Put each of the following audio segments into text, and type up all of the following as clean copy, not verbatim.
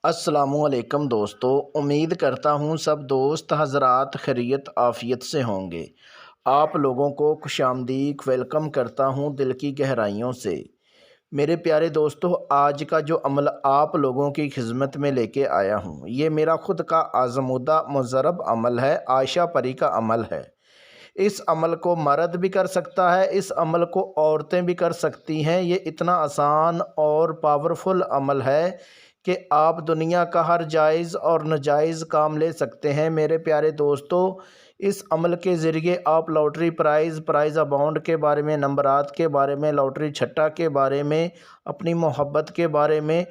السلام علیکم دوستو، امید کرتا ہوں سب دوست حضرات خیریت عافیت سے ہوں گے۔ آپ لوگوں کو خوش آمدید ویلکم کرتا ہوں دل کی گہرائیوں سے۔ میرے پیارے دوستو، آج کا جو عمل آپ لوگوں کی خدمت میں لے کے آیا ہوں، یہ میرا خود کا آزمودہ مجرب عمل ہے، عائشہ پری کا عمل ہے۔ اس عمل کو مرد بھی کر سکتا ہے، اس عمل کو عورتیں بھی کر سکتی ہیں۔ یہ اتنا آسان اور پاورفل عمل ہے کہ آپ دنیا کا ہر جائز اور ناجائز کام لے سکتے ہیں۔ میرے پیارے دوستو، اس عمل کے ذریعے آپ لاٹری پرائز اماؤنٹ کے بارے میں، نمبرات کے بارے میں، لاٹری چھٹا کے بارے میں، اپنی محبت کے بارے میں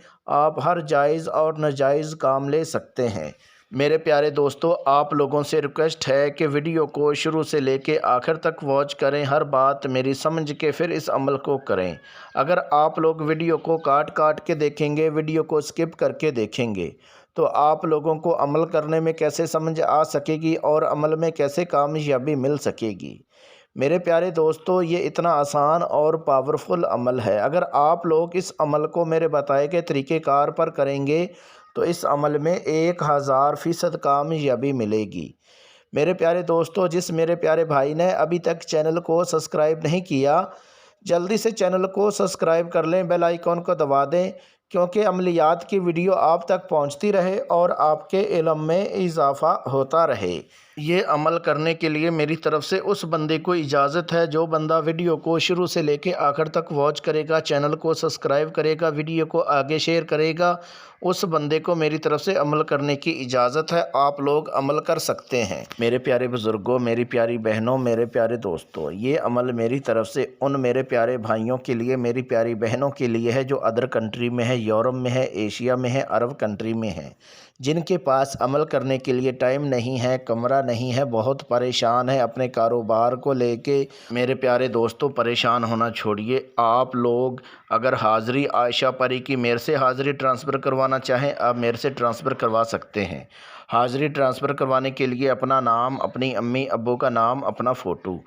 آپ ہر جائز اور ناجائز کام لے سکتے ہیں۔ میرے پیارے دوستو، آپ لوگوں سے ریکویسٹ ہے کہ ویڈیو کو شروع سے لے کے آخر تک واچ کریں، ہر بات میری سمجھ کے پھر اس عمل کو کریں۔ اگر آپ لوگ ویڈیو کو کاٹ کے دیکھیں گے، ویڈیو کو سکپ کر کے دیکھیں گے، تو آپ لوگوں کو عمل کرنے میں کیسے سمجھ آ سکے گی اور عمل میں کیسے کامیابی مل سکے گی۔ میرے پیارے دوستو، یہ اتنا آسان اور پاورفل عمل ہے۔ اگر آپ لوگ اس عمل کو میرے بتائے گئے طریقہ کار پر کریں گے تو اس عمل میں 1000% کامیابی ملے گی۔ میرے پیارے دوستو، جس میرے پیارے بھائی نے ابھی تک چینل کو سبسکرائب نہیں کیا، جلدی سے چینل کو سبسکرائب کر لیں، بیل آئیکن کو دبا دیں، کیونکہ عملیات کی ویڈیو آپ تک پہنچتی رہے اور آپ کے علم میں اضافہ ہوتا رہے۔ یہ عمل کرنے کے لیے میری طرف سے اس بندے کو اجازت ہے جو بندہ ویڈیو کو شروع سے لے کے آخر تک واچ کرے گا، چینل کو سبسکرائب کرے گا، ویڈیو کو آگے شیئر کرے گا، اس بندے کو میری طرف سے عمل کرنے کی اجازت ہے۔ آپ لوگ عمل کر سکتے ہیں۔ میرے پیارے بزرگوں، میری پیاری بہنوں، میرے پیارے دوستوں، یہ عمل میری طرف سے ان میرے پیارے بھائیوں کے لیے، میری پیاری بہنوں کے لیے ہے جو ادر کنٹری میں ہے، یورپ میں ہے، ایشیا میں ہے، عرب کنٹری میں ہے، جن کے پاس عمل کرنے کے لیے ٹائم نہیں ہے، کمرہ نہیں ہے، بہت پریشان ہے اپنے کاروبار کو لے کے۔ میرے پیارے دوستوں، پریشان ہونا چھوڑیے۔ آپ لوگ اگر حاضری عائشہ پری کی میرے سے حاضری ٹرانسفر کروانا چاہیں، آپ میرے سے ٹرانسفر کروا سکتے ہیں۔ حاضری ٹرانسفر کروانے کے لیے اپنا نام، اپنی امی ابو کا نام، اپنا فوٹو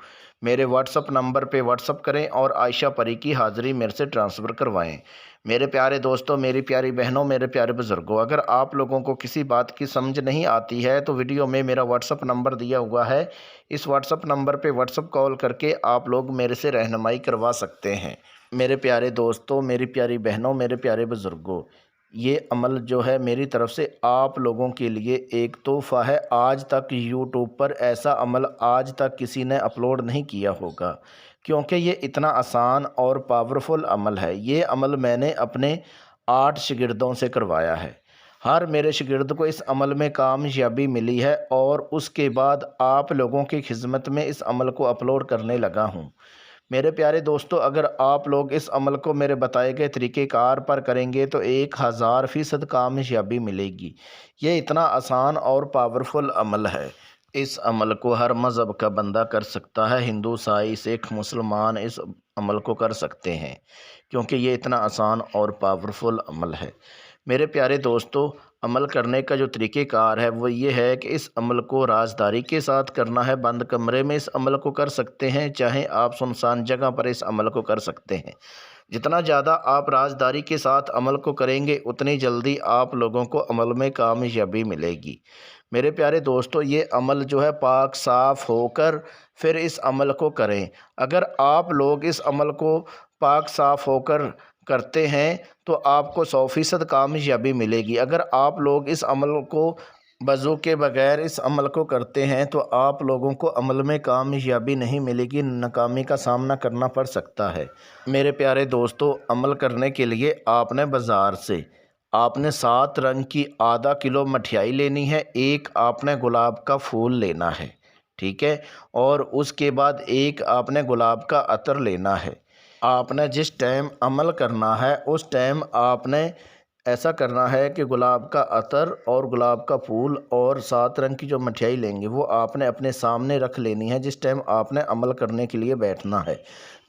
میرے واٹس اپ نمبر پہ واٹس اپ کریں اور عائشہ پری کی حاضری میرے سے ٹرانسفر کروائیں۔ میرے پیارے دوستوں، میری پیاری بہنوں، میرے پیارے بزرگوں، اگر آپ لوگوں کو کسی بات کی سمجھ نہیں آتی ہے تو ویڈیو میں میرا واٹس اپ نمبر دیا ہوا ہے، اس واٹس اپ نمبر پہ واٹس اپ کال کر کے آپ لوگ میرے سے رہنمائی کروا سکتے ہیں۔ میرے پیارے دوستوں، میری پیاری بہنوں، میرے پیارے بزرگوں، یہ عمل جو ہے میری طرف سے آپ لوگوں کے لیے ایک تحفہ ہے۔ آج تک یوٹیوب پر ایسا عمل آج تک کسی نے اپلوڈ نہیں کیا ہوگا، کیونکہ یہ اتنا آسان اور پاورفل عمل ہے۔ یہ عمل میں نے اپنے 8 شاگردوں سے کروایا ہے۔ ہر میرے شاگرد کو اس عمل میں کامیابی ملی ہے اور اس کے بعد آپ لوگوں کی خدمت میں اس عمل کو اپلوڈ کرنے لگا ہوں۔ میرے پیارے دوستو، اگر آپ لوگ اس عمل کو میرے بتائے گئے طریقہ کار پر کریں گے تو 1000% کامیابی ملے گی۔ یہ اتنا آسان اور پاورفل عمل ہے۔ اس عمل کو ہر مذہب کا بندہ کر سکتا ہے، ہندو، عیسائی، سکھ، مسلمان اس عمل کو کر سکتے ہیں، کیونکہ یہ اتنا آسان اور پاورفل عمل ہے۔ میرے پیارے دوستو، عمل کرنے کا جو طریقہ کار ہے وہ یہ ہے کہ اس عمل کو رازداری کے ساتھ کرنا ہے۔ بند کمرے میں اس عمل کو کر سکتے ہیں، چاہے آپ سنسان جگہ پر اس عمل کو کر سکتے ہیں۔ جتنا زیادہ آپ رازداری کے ساتھ عمل کو کریں گے، اتنی جلدی آپ لوگوں کو عمل میں کامیابی ملے گی۔ میرے پیارے دوستو، یہ عمل جو ہے پاک صاف ہو کر پھر اس عمل کو کریں۔ اگر آپ لوگ اس عمل کو پاک صاف ہو کر کرتے ہیں تو آپ کو 100% کامیابی ملے گی۔ اگر آپ لوگ اس عمل کو وضو کے بغیر اس عمل کو کرتے ہیں تو آپ لوگوں کو عمل میں کامیابی نہیں ملے گی، ناکامی کا سامنا کرنا پڑ سکتا ہے۔ میرے پیارے دوستو، عمل کرنے کے لیے آپ نے بازار سے 7 رنگ کی ½ کلو مٹھائی لینی ہے، ایک آپ نے گلاب کا پھول لینا ہے، ٹھیک ہے، اور اس کے بعد ایک آپ نے گلاب کا عطر لینا ہے۔ آپ نے جس ٹائم عمل کرنا ہے اس ٹائم آپ نے ایسا کرنا ہے کہ گلاب کا عطر اور گلاب کا پھول اور 7 رنگ کی جو مٹھائی لیں گے وہ آپ نے اپنے سامنے رکھ لینی ہے جس ٹائم آپ نے عمل کرنے کے لیے بیٹھنا ہے۔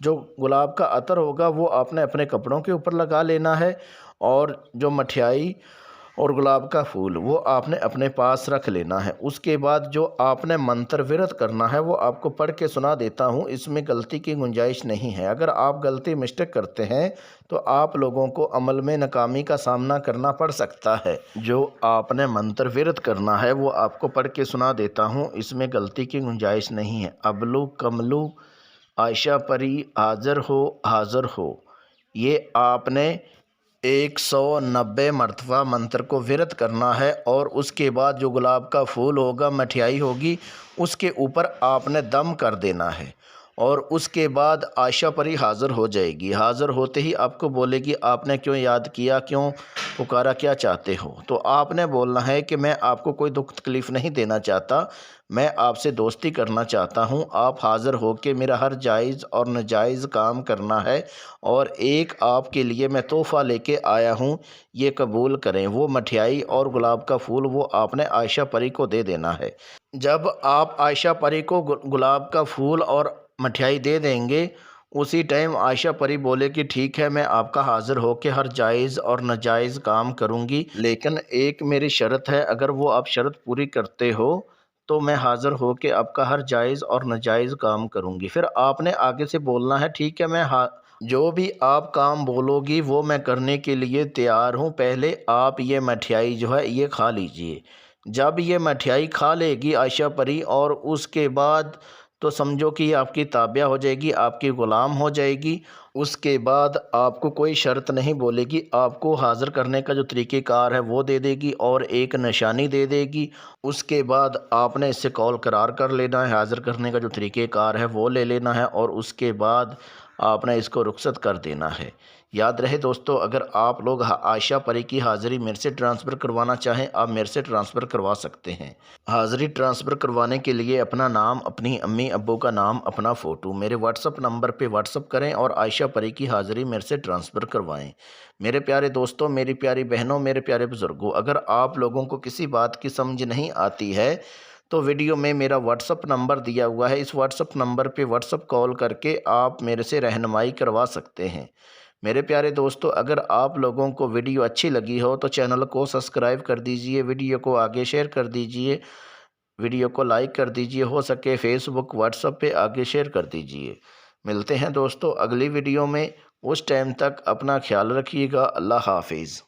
جو گلاب کا عطر ہوگا وہ آپ نے اپنے کپڑوں کے اوپر لگا لینا ہے، اور جو مٹھائی اور گلاب کا پھول وہ آپ نے اپنے پاس رکھ لینا ہے۔ اس کے بعد جو آپ نے منتر ورد کرنا ہے وہ آپ کو پڑھ کے سنا دیتا ہوں، اس میں غلطی کی گنجائش نہیں ہے۔ اگر آپ غلطی مسٹیک کرتے ہیں تو آپ لوگوں کو عمل میں ناکامی کا سامنا کرنا پڑ سکتا ہے۔ جو آپ نے منتر ورد کرنا ہے وہ آپ کو پڑھ کے سنا دیتا ہوں، اس میں غلطی کی گنجائش نہیں ہے۔ ابلو کملو عائشہ پری حاضر ہو، یہ آپ نے 190 مرتبہ منتر کو ورد کرنا ہے، اور اس کے بعد جو گلاب کا پھول ہوگا، مٹھائی ہوگی، اس کے اوپر آپ نے دم کر دینا ہے، اور اس کے بعد عائشہ پری حاضر ہو جائے گی۔ حاضر ہوتے ہی آپ کو بولے گی آپ نے کیوں یاد کیا، کیوں پکارا، کیا چاہتے ہو؟ تو آپ نے بولنا ہے کہ میں آپ کو کوئی دکھ تکلیف نہیں دینا چاہتا، میں آپ سے دوستی کرنا چاہتا ہوں۔ آپ حاضر ہو کے میرا ہر جائز اور ناجائز کام کرنا ہے، اور ایک آپ کے لیے میں تحفہ لے کے آیا ہوں، یہ قبول کریں۔ وہ مٹھائی اور گلاب کا پھول وہ آپ نے عائشہ پری کو دے دینا ہے۔ جب آپ عائشہ پری کو گلاب کا پھول اور مٹھائی دے دیں گے، اسی ٹائم عائشہ پری بولے کہ ٹھیک ہے، میں آپ کا حاضر ہو کے ہر جائز اور ناجائز کام کروں گی، لیکن ایک میری شرط ہے، اگر وہ آپ شرط پوری کرتے ہو تو میں حاضر ہو کے آپ کا ہر جائز اور ناجائز کام کروں گی۔ پھر آپ نے آگے سے بولنا ہے ٹھیک ہے، جو بھی آپ کام بولو گی وہ میں کرنے کے لیے تیار ہوں، پہلے آپ یہ مٹھائی جو ہے یہ کھا لیجئے۔ جب یہ مٹھائی کھا لے گی عائشہ پری، اور اس کے بعد تو سمجھو کہ یہ آپ کی تابع ہو جائے گی، آپ کی غلام ہو جائے گی۔ اس کے بعد آپ کو کوئی شرط نہیں بولے گی، آپ کو حاضر کرنے کا جو طریقہ کار ہے وہ دے دے گی، اور ایک نشانی دے دے گی۔ اس کے بعد آپ نے اس سے قول قرار کر لینا ہے، حاضر کرنے کا جو طریقہ کار ہے وہ لے لینا ہے، اور اس کے بعد آپ نے اس کو رخصت کر دینا ہے۔ یاد رہے دوستو، اگر آپ لوگ عائشہ پری کی حاضری میرے سے ٹرانسفر کروانا چاہیں، آپ میرے سے ٹرانسفر کروا سکتے ہیں۔ حاضری ٹرانسفر کروانے کے لیے اپنا نام، اپنی امی ابو کا نام، اپنا فوٹو میرے واٹس اپ نمبر پہ واٹس اپ کریں، اور عائشہ پری کی حاضری میرے سے ٹرانسفر کروائیں۔ میرے پیارے دوستوں، میری پیاری بہنوں، میرے پیارے بزرگوں، اگر آپ لوگوں کو کسی بات کی سمجھ نہیں آتی ہے تو ویڈیو میں میرا واٹس اپ نمبر دیا ہوا ہے، اس واٹس اپ نمبر پہ واٹس اپ کال کر کے آپ میرے سے رہنمائی کروا سکتے ہیں۔ میرے پیارے دوستو، اگر آپ لوگوں کو ویڈیو اچھی لگی ہو تو چینل کو سبسکرائب کر دیجئے، ویڈیو کو آگے شیئر کر دیجئے، ویڈیو کو لائک کر دیجئے، ہو سکے فیس بک واٹس اپ پہ آگے شیئر کر دیجئے۔ ملتے ہیں دوستو اگلی ویڈیو میں، اس ٹائم تک اپنا خیال رکھیے گا۔ اللہ حافظ۔